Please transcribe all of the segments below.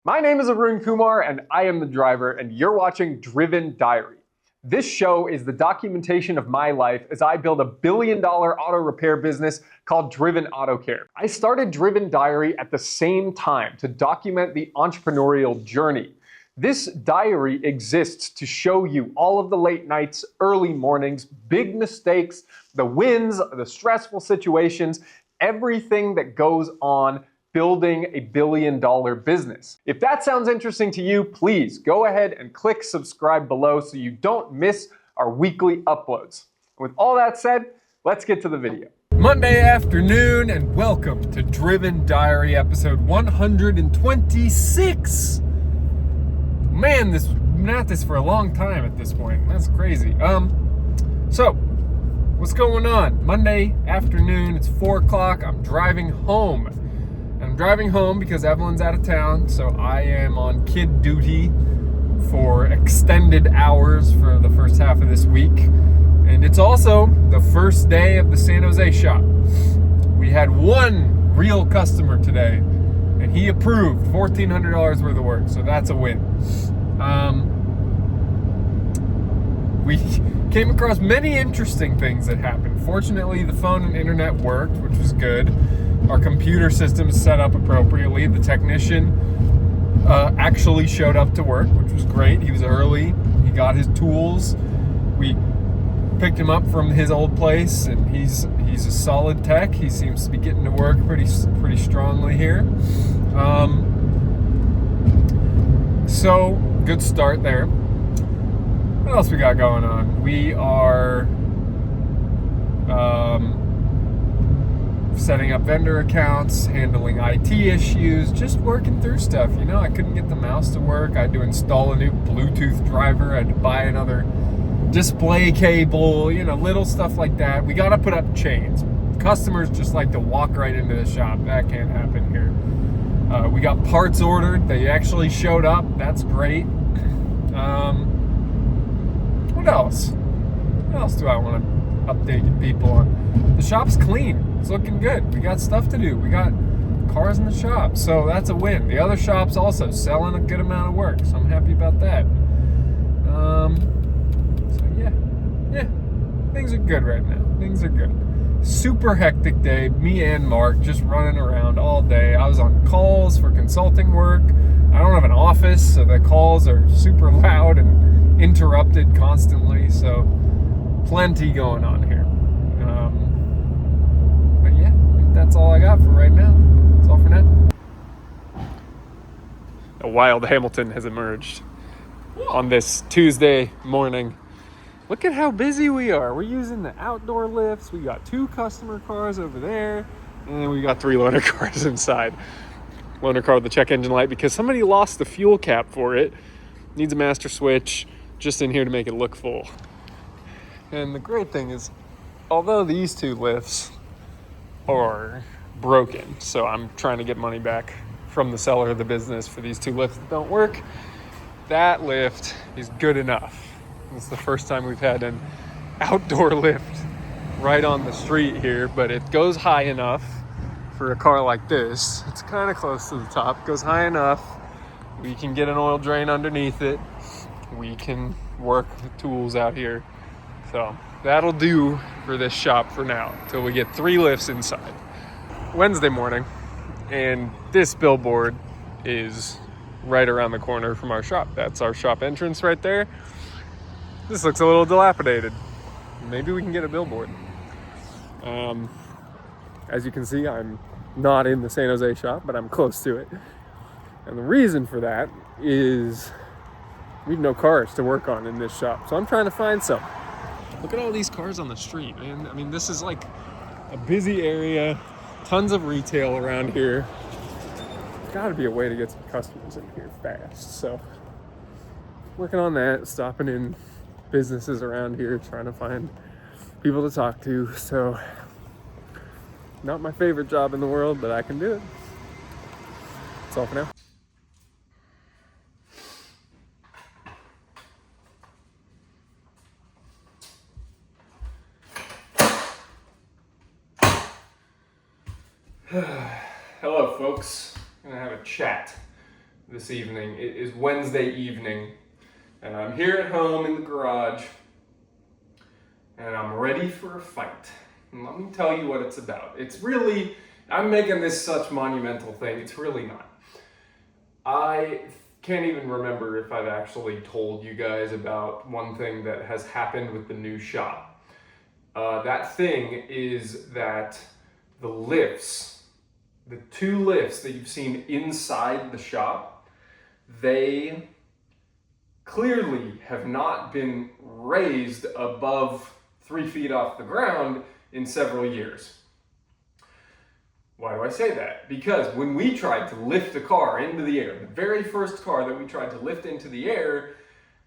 My name is Arun Kumar and I am the driver, and you're watching Driven Diary. This show is the documentation of my life as I build a billion-dollar auto repair business called Driven Auto Care. I started Driven Diary at the same time to document the entrepreneurial journey. This diary exists to show you all of the late nights, early mornings, big mistakes, the wins, the stressful situations, everything that goes on building a billion-dollar business. If that sounds interesting to you, please go ahead and click subscribe below so you don't miss our weekly uploads. With all that said, let's get to the video. Monday afternoon, and welcome to Driven Diary episode 126. Man, we've been at this for a long time at this point. That's crazy. So what's going on? Monday afternoon, it's 4 o'clock. I'm driving home. I'm driving home because Evelyn's out of town, so I am on kid duty for extended hours for the first half of this week. And it's also the first day of the San Jose shop. We had one real customer today, and he approved $1,400 worth of work, so that's a win. We came across many interesting things that happened. Fortunately, the phone and internet worked, which was good. Our computer system is set up appropriately. The technician actually showed up to work, which was great. He was early. He got his tools. We picked him up from his old place, and he's a solid tech. He seems to be getting to work pretty strongly here. So good start there. What else we got going on? We are setting up vendor accounts, handling IT issues, just working through stuff. You know, I couldn't get the mouse to work. I had to install a new Bluetooth driver. I had to buy another display cable, you know, little stuff like that. We got to put up chains. Customers just like to walk right into the shop. That can't happen here. We got parts ordered. They actually showed up. That's great. What else? What else do I want to update you people on? The shop's clean. It's looking good. We got stuff to do. We got cars in the shop, so that's a win. The other shop's also selling a good amount of work, so I'm happy about that. So yeah, things are good right now. Things are good. Super hectic day. Me and Mark just running around all day. I was on calls for consulting work. I don't have an office, so the calls are super loud and interrupted constantly, so plenty going on here. But yeah, that's all I got for right now. That's all for now. A wild Hamilton has emerged on this Tuesday morning. Look at how busy we are. We're using the outdoor lifts. We got 2 customer cars over there, and then we got 3 loaner cars inside. Loaner car with the check engine light because somebody lost the fuel cap for it. Needs a master switch just in here to make it look full. And the great thing is, although these 2 lifts are broken, so I'm trying to get money back from the seller of the business for these 2 lifts that don't work, that lift is good enough. It's the first time we've had an outdoor lift right on the street here, but it goes high enough for a car like this. It's kind of close to the top. It goes high enough. We can get an oil drain underneath it. We can work the tools out here. So that'll do for this shop for now, until we get 3 lifts inside. Wednesday morning, and this billboard is right around the corner from our shop. That's our shop entrance right there. This looks a little dilapidated. Maybe we can get a billboard. As you can see, I'm not in the San Jose shop, but I'm close to it. And the reason for that is we have no cars to work on in this shop, so I'm trying to find some. Look at all these cars on the street, man. I mean, this is like a busy area, tons of retail around here. Gotta be a way to get some customers in here fast. So working on that, stopping in businesses around here, trying to find people to talk to. So not my favorite job in the world, but I can do it. That's all for now. Hello, folks. I'm gonna have a chat this evening. It is Wednesday evening, and I'm here at home in the garage, and I'm ready for a fight. And let me tell you what it's about. It's really, I'm making this such monumental thing. It's really not. I can't even remember if I've actually told you guys about one thing that has happened with the new shop. That thing is that the lifts, the two lifts that you've seen inside the shop, they clearly have not been raised above 3 feet off the ground in several years. Why do I say that? Because when we tried to lift a car into the air, the very first car that we tried to lift into the air,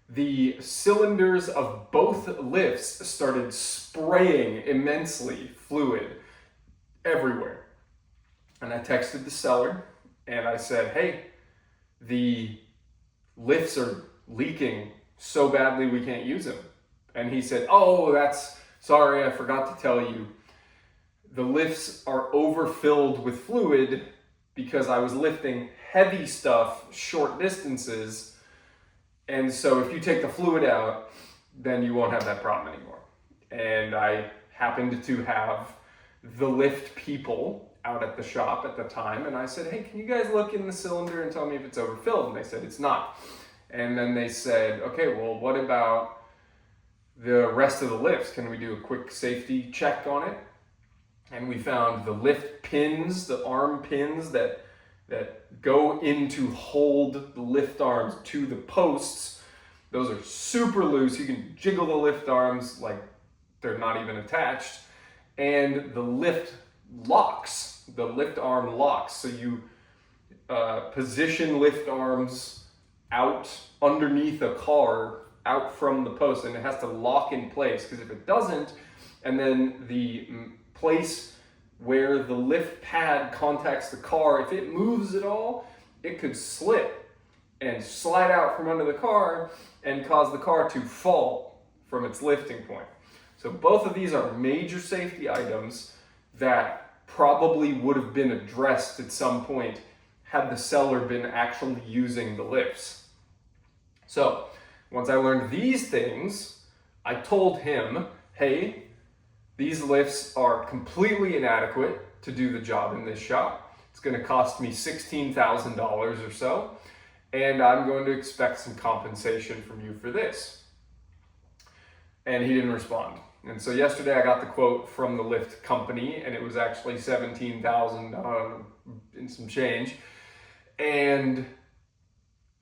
the cylinders of both lifts started spraying immensely fluid everywhere. And I texted the seller and I said, hey, the lifts are leaking so badly we can't use them. And he said, oh, sorry, I forgot to tell you. The lifts are overfilled with fluid because I was lifting heavy stuff short distances. And so if you take the fluid out, then you won't have that problem anymore. And I happened to have the lift people out at the shop at the time. And I said, hey, can you guys look in the cylinder and tell me if it's overfilled? And they said, it's not. And then they said, okay, well, what about the rest of the lifts? Can we do a quick safety check on it? And we found the lift pins, the arm pins that go in to hold the lift arms to the posts. Those are super loose. You can jiggle the lift arms like they're not even attached. And the lift locks, the lift arm locks. So you position lift arms out underneath a car, out from the post, and it has to lock in place, because if it doesn't, and then the place where the lift pad contacts the car, if it moves at all, it could slip and slide out from under the car and cause the car to fall from its lifting point. So both of these are major safety items that probably would have been addressed at some point had the seller been actually using the lifts. So once I learned these things, I told him, hey, these lifts are completely inadequate to do the job in this shop. It's going to cost me $16,000 or so, and I'm going to expect some compensation from you for this. And he didn't respond. And so yesterday I got the quote from the lift company, and it was actually $17,000 and some change. And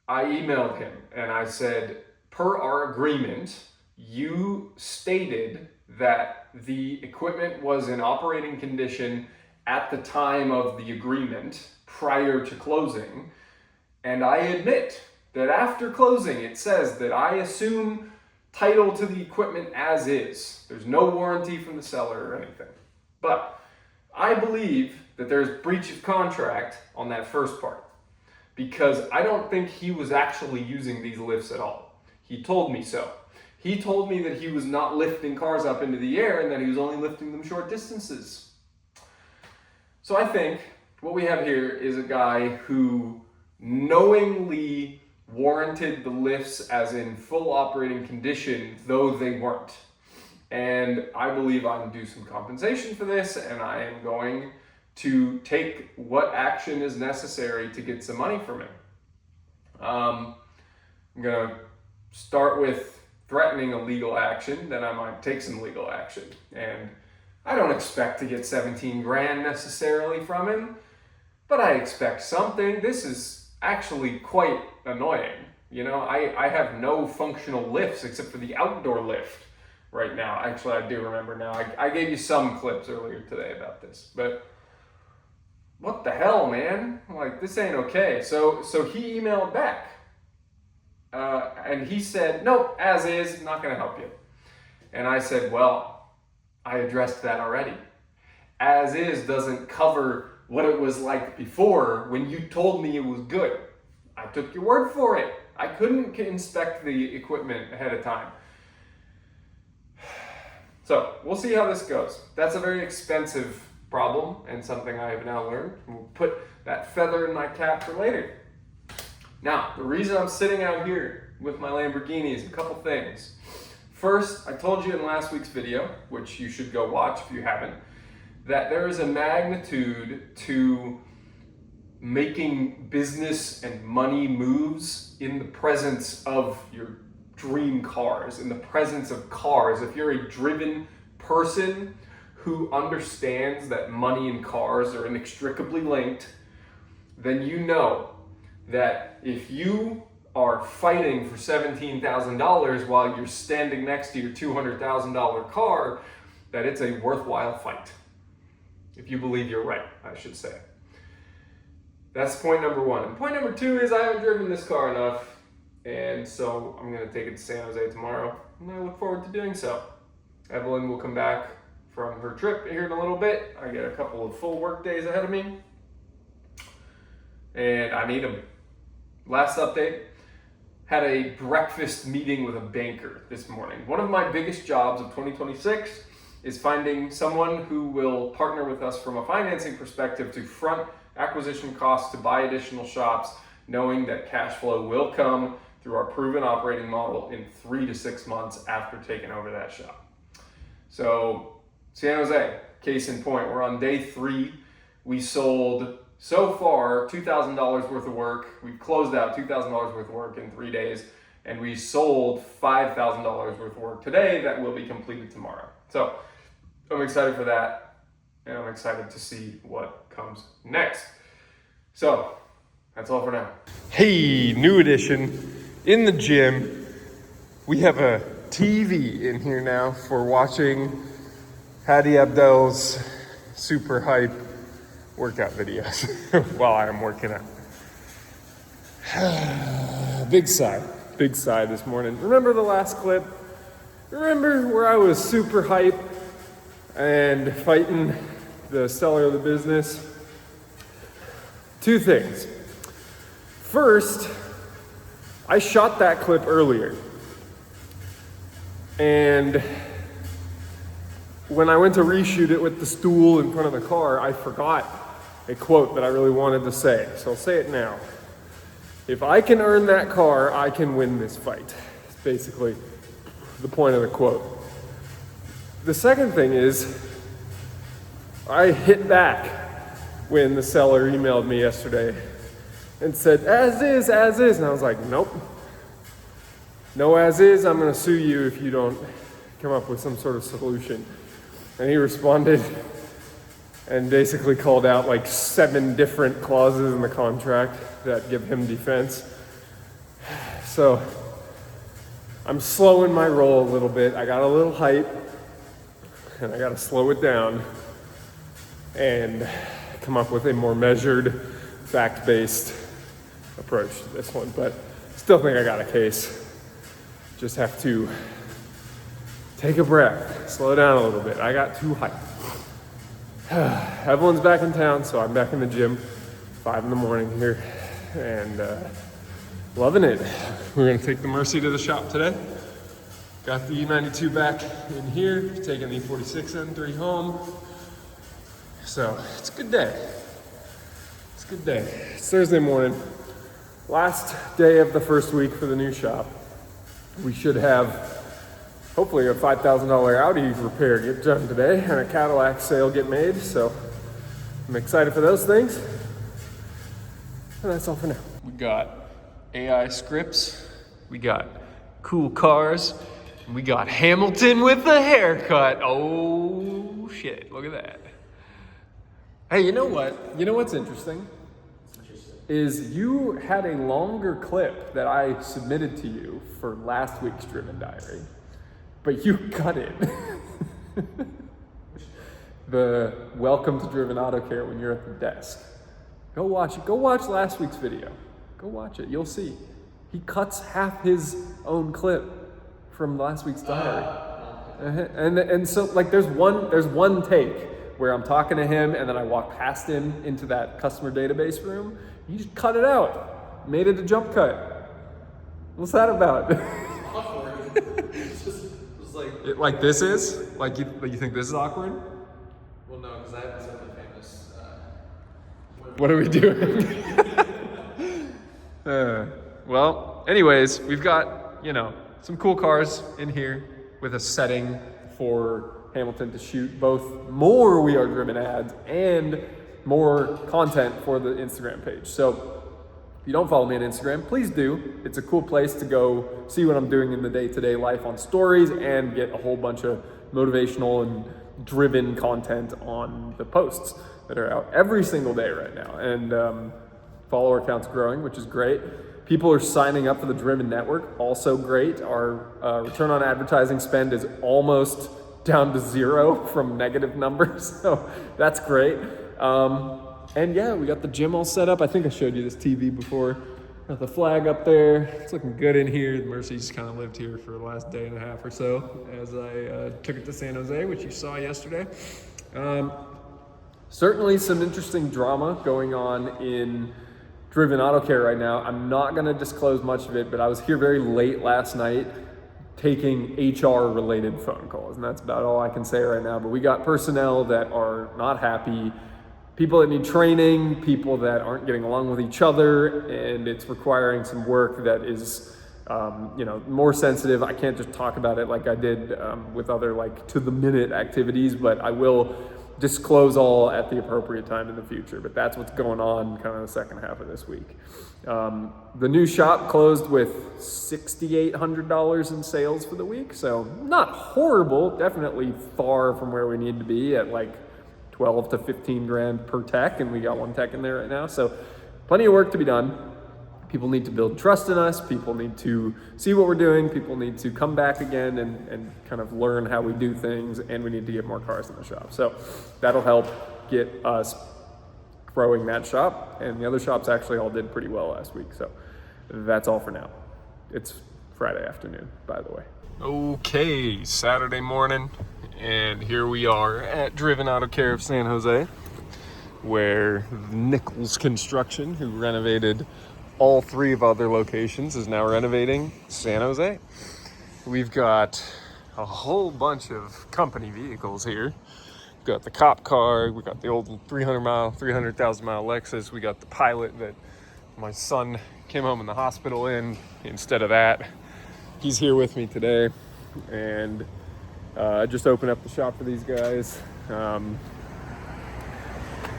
I emailed him and I said, per our agreement, you stated that the equipment was in operating condition at the time of the agreement prior to closing. And I admit that after closing, it says that I assume title to the equipment as is. There's no warranty from the seller or anything. But I believe that there's breach of contract on that first part, because I don't think he was actually using these lifts at all. He told me so. He told me that he was not lifting cars up into the air and that he was only lifting them short distances. So I think what we have here is a guy who knowingly warranted the lifts as in full operating condition, though they weren't. And I believe I'm due some compensation for this, and I am going to take what action is necessary to get some money from him. I'm going to start with threatening a legal action, then I might take some legal action. And I don't expect to get 17 grand necessarily from him, but I expect something. This is actually quite annoying. You know, I have no functional lifts except for the outdoor lift right now. Actually, I do remember now. I gave you some clips earlier today about this, but what the hell, man? Like, this ain't okay. So he emailed back. And he said, nope, as is, not going to help you. And I said, well, I addressed that already. As is doesn't cover what it was like before when you told me it was good. I took your word for it. I couldn't inspect the equipment ahead of time. So we'll see how this goes. That's a very expensive problem and something I have now learned. We'll put that feather in my cap for later. Now, the reason I'm sitting out here with my Lamborghini is a couple things. First, I told you in last week's video, which you should go watch if you haven't, that there is a magnitude to making business and money moves in the presence of your dream cars, in the presence of cars. If you're a driven person who understands that money and cars are inextricably linked, then you know that if you are fighting for $17,000 while you're standing next to your $200,000 car, that it's a worthwhile fight. If you believe you're right, I should say. That's point number one. And point number two is I haven't driven this car enough, and so I'm gonna take it to San Jose tomorrow, and I look forward to doing so. Evelyn will come back from her trip here in a little bit. I get a couple of full work days ahead of me, and I need them. Last update, had a breakfast meeting with a banker this morning. One of my biggest jobs of 2026 is finding someone who will partner with us from a financing perspective to front acquisition costs to buy additional shops, knowing that cash flow will come through our proven operating model in 3 to 6 months after taking over that shop. So San Jose, case in point, we're on day 3. We sold so far $2,000 worth of work. We've closed out $2,000 worth of work in 3 days, and we sold $5,000 worth of work today that will be completed tomorrow. So I'm excited for that, and I'm excited to see what comes next. So that's all for now. Hey, new addition in the gym. We have a TV in here now for watching Hadi Abdel's super hype workout videos while I'm working out. Big sigh this morning. Remember the last clip? Remember where I was super hype and fighting the seller of the business? 2 things. First, I shot that clip earlier, and when I went to reshoot it with the stool in front of the car, I forgot a quote that I really wanted to say, so I'll say it now. If I can earn that car, I can win this fight. It's basically the point of the quote. The second thing is, I hit back when the seller emailed me yesterday and said, as is, and I was like, nope. No as is, I'm gonna sue you if you don't come up with some sort of solution. And he responded and basically called out like 7 different clauses in the contract that give him defense. So I'm slowing my roll a little bit. I got a little hype, and I gotta slow it down and come up with a more measured, fact-based approach to this one. But still think I got a case. Just have to take a breath, slow down a little bit. I got too hyped. Evelyn's back in town, so I'm back in the gym, 5 in the morning here, and loving it. We're gonna take the Mercy to the shop today. Got the E92 back in here, taking the 46 N3 home. So it's a good day. It's a good day. It's Thursday morning, last day of the first week for the new shop. We should have hopefully a $5,000 Audi repair get done today and a Cadillac sale get made. So I'm excited for those things. And that's all for now. We got AI scripts, we got cool cars, and we got Hamilton with the haircut. Oh shit, look at that. Hey, you know what? You know what's interesting? Is you had a longer clip that I submitted to you for last week's Driven Diary, but you cut it. The welcome to Driven Auto Care when you're at the desk. Go watch it. Go watch last week's video. Go watch it. You'll see. He cuts half his own clip from last week's diary. And so like there's one take where I'm talking to him and then I walk past him into that customer database room. He just cut it out. Made it a jump cut. What's that about? Awkward. Like this is? Like you think this is awkward? Well, no, because I haven't said the famous. What are we doing? Well, anyways, we've got, some cool cars in here with a setting for Hamilton to shoot both more We Are Driven ads and more content for the Instagram page. So if you don't follow me on Instagram, please do. It's a cool place to go see what I'm doing in the day-to-day life on stories and get a whole bunch of motivational and driven content on the posts that are out every single day right now. And follower count's growing, which is great. People are signing up for the Driven Network, also great. Our return on advertising spend is almost down to zero from negative numbers, so that's great. And yeah, we got the gym all set up. I think I showed you this TV before. Got the flag up there. It's looking good in here. Mercy's kind of lived here for the last day and a half or so as I took it to San Jose, which you saw yesterday. Certainly some interesting drama going on in Driven Auto Care right now. I'm not going to disclose much of it, but I was here very late last night taking HR related phone calls, and that's about all I can say right now. But we got personnel that are not happy, people that need training, people that aren't getting along with each other, and it's requiring some work that is more sensitive. I can't just talk about it like I did with other to the minute activities, but I will disclose all at the appropriate time in the future. But that's what's going on kind of the second half of this week. The new shop closed with $6,800 in sales for the week, so not horrible, definitely far from where we need to be at 12 to 15 grand per tech, and we got one tech in there right now, so plenty of work to be done. People need to build trust in us, people need to see what we're doing, people need to come back again and kind of learn how we do things, and we need to get more cars in the shop. So that'll help get us growing that shop, and the other shops actually all did pretty well last week. So that's all for now. It's Friday afternoon, by the way. Okay, Saturday morning, and here we are at Driven Auto Care of San Jose, where Nichols Construction, who renovated all three of other locations, is now renovating San Jose. We've got a whole bunch of company vehicles here. We've got the cop car, we got the old 300,000 mile Lexus, we got the Pilot that my son came home in the hospital in. Instead of that, he's here with me today, and I just opened up the shop for these guys.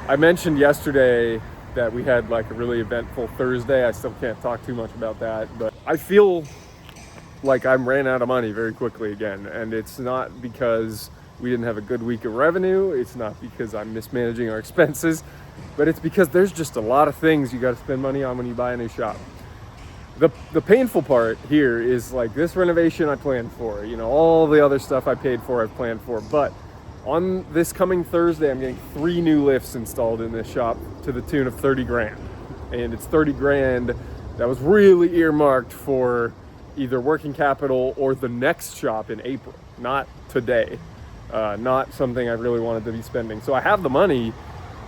I mentioned yesterday that we had a really eventful Thursday. I still can't talk too much about that, but I feel like I ran out of money very quickly again, and it's not because we didn't have a good week of revenue, it's not because I'm mismanaging our expenses, but it's because there's just a lot of things you got to spend money on when you buy a new shop. The painful part here is this renovation I planned for, all the other stuff I paid for, I've planned for, but on this coming Thursday, I'm getting 3 new lifts installed in this shop to the tune of 30 grand. And it's 30 grand that was really earmarked for either working capital or the next shop in April, not today. Not something I really wanted to be spending. So I have the money,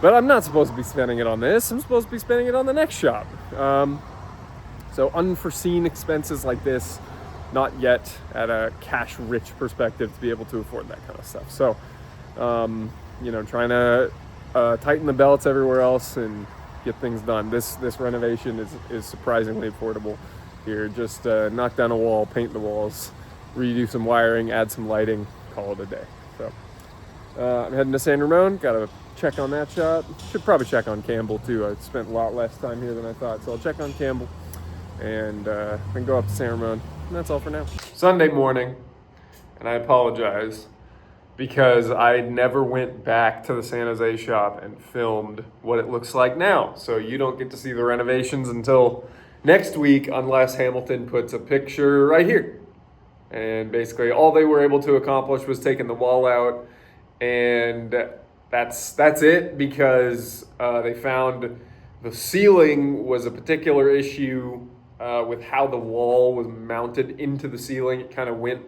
but I'm not supposed to be spending it on this. I'm supposed to be spending it on the next shop. So unforeseen expenses like this, not yet at a cash-rich perspective to be able to afford that kind of stuff. So trying to tighten the belts everywhere else and get things done. This renovation is surprisingly affordable here. Just knock down a wall, paint the walls, redo some wiring, add some lighting, call it a day. So I'm heading to San Ramon. Got to check on that shop. Should probably check on Campbell too. I spent a lot less time here than I thought, so I'll check on Campbell and then go up to San Ramon. And that's all for now. Sunday morning, and I apologize because I never went back to the San Jose shop and filmed what it looks like now. So you don't get to see the renovations until next week unless Hamilton puts a picture right here. And basically all they were able to accomplish was taking the wall out, and that's it, because they found the ceiling was a particular issue with how the wall was mounted into the ceiling. It kind of went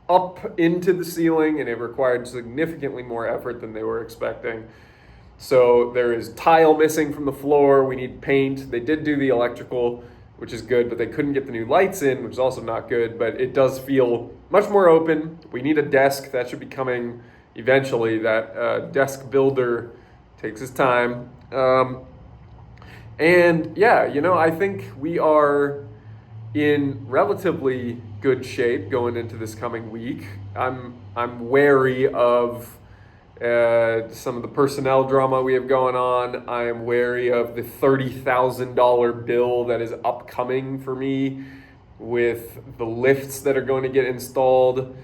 up into the ceiling, and it required significantly more effort than they were expecting. So there is tile missing from the floor. We need paint. They did do the electrical, which is good, but they couldn't get the new lights in, which is also not good, but it does feel much more open. We need a desk. That should be coming eventually. That desk builder takes his time. And yeah, I think we are in relatively good shape going into this coming week. I'm wary of some of the personnel drama we have going on. I am wary of the $30,000 bill that is upcoming for me with the lifts that are going to get installed.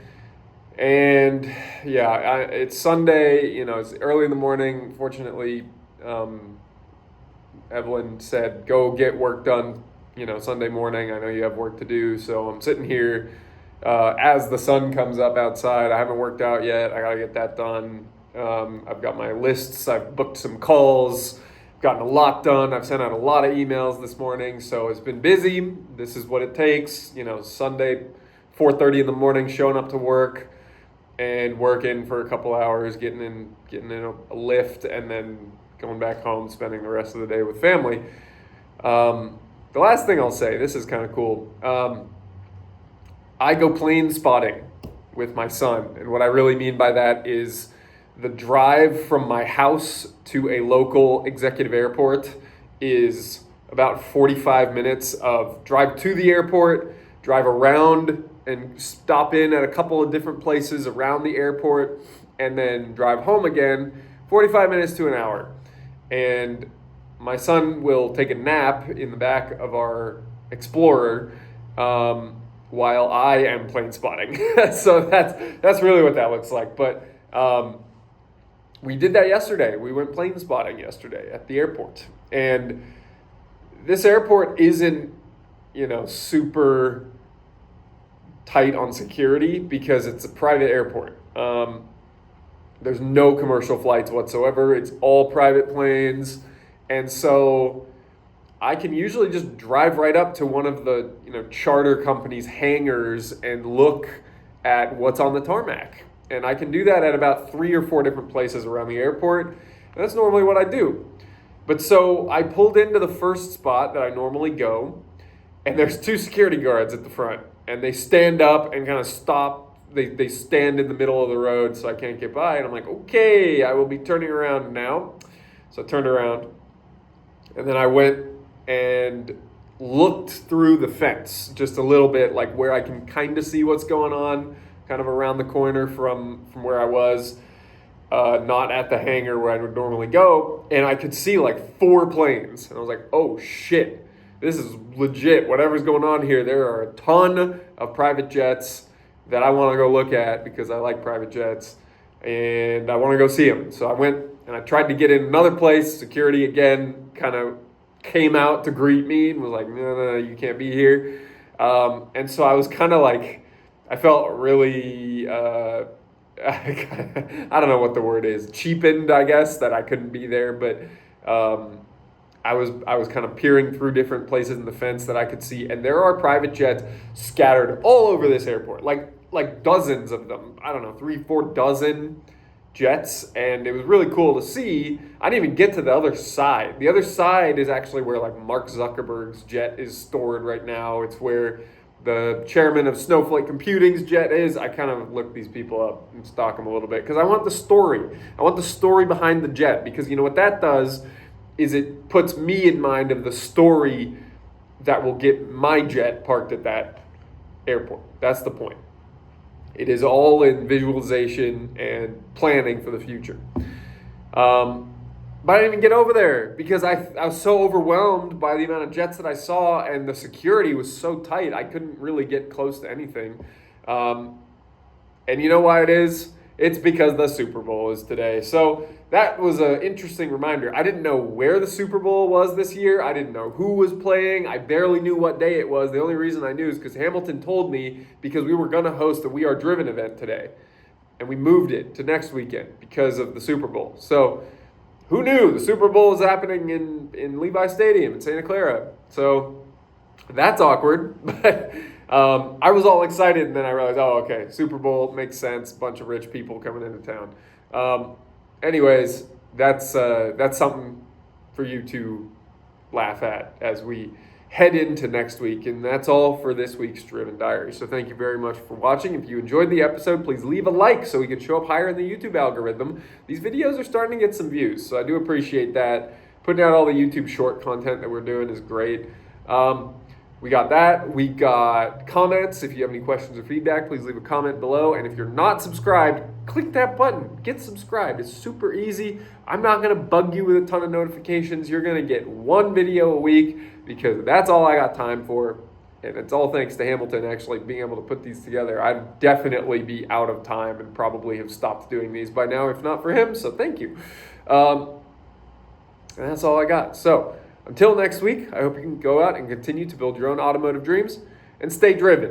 And yeah, it's Sunday, it's early in the morning. Fortunately, Evelyn said, go get work done, Sunday morning. I know you have work to do. So I'm sitting here as the sun comes up outside. I haven't worked out yet. I got to get that done. I've got my lists. I've booked some calls, gotten a lot done. I've sent out a lot of emails this morning. So it's been busy. This is what it takes. Sunday, 4:30 in the morning, showing up to work and working for a couple hours, getting in a lift, and then going back home, spending the rest of the day with family. The last thing I'll say, this is kind of cool. I go plane spotting with my son. And what I really mean by that is the drive from my house to a local executive airport is about 45 minutes of drive to the airport, drive around and stop in at a couple of different places around the airport, and then drive home again, 45 minutes to an hour. And my son will take a nap in the back of our Explorer while I am plane spotting. So that's really what that looks like. But we did that yesterday. We went plane spotting yesterday at the airport. And this airport isn't, super tight on security because it's a private airport. There's no commercial flights whatsoever. It's all private planes. And so I can usually just drive right up to one of the, charter companies' hangars and look at what's on the tarmac. And I can do that at about 3 or 4 different places around the airport. And that's normally what I do. But so I pulled into the first spot that I normally go, and there's 2 security guards at the front. And they stand up and kind of stop. They stand in the middle of the road so I can't get by. And I'm like, okay, I will be turning around now. So I turned around. And then I went and looked through the fence just a little bit, like where I can kind of see what's going on, kind of around the corner from where I was, not at the hangar where I would normally go. And I could see like 4 planes. And I was like, oh shit, this is legit. Whatever's going on here, there are a ton of private jets that I want to go look at because I like private jets and I want to go see them. So I went and I tried to get in another place. Security again kind of came out to greet me and was like, no, you can't be here. And so I was kind of like, I felt really, I don't know what the word is, cheapened, I guess, that I couldn't be there. But I was kind of peering through different places in the fence that I could see. And there are private jets scattered all over this airport, like dozens of them. I don't know, 3-4 dozen jets, and it was really cool to see. I didn't even get to the other side. The other side is actually where like Mark Zuckerberg's jet is stored right now. It's where the chairman of Snowflake Computing's jet is. I kind of looked these people up and stalk them a little bit because I want the story. I want the story behind the jet, because what that does is it puts me in mind of the story that will get my jet parked at that airport. That's the point. It is all in visualization and planning for the future. But I didn't even get over there because I was so overwhelmed by the amount of jets that I saw, and the security was so tight, I couldn't really get close to anything. And you know why it is? It's because the Super Bowl is today. So that was an interesting reminder. I didn't know where the Super Bowl was this year. I didn't know who was playing. I barely knew what day it was. The only reason I knew is because Hamilton told me, because we were going to host a We Are Driven event today. And we moved it to next weekend because of the Super Bowl. So who knew? The Super Bowl is happening in Levi Stadium in Santa Clara. So that's awkward. But I was all excited, and then I realized, oh, okay, Super Bowl makes sense. Bunch of rich people coming into town. Anyways, that's something for you to laugh at as we head into next week. And that's all for this week's Driven Diary. So thank you very much for watching. If you enjoyed the episode, please leave a like so we can show up higher in the YouTube algorithm. These videos are starting to get some views, so I do appreciate that. putting out all the YouTube short content that we're doing is great. We got that. We got comments. If you have any questions or feedback, please leave a comment below. And if you're not subscribed, click that button. Get subscribed. It's super easy. I'm not going to bug you with a ton of notifications. You're going to get one video a week because that's all I got time for. And it's all thanks to Hamilton actually being able to put these together. I'd definitely be out of time and probably have stopped doing these by now if not for him. So thank you. And that's all I got. So until next week, I hope you can go out and continue to build your own automotive dreams and stay driven.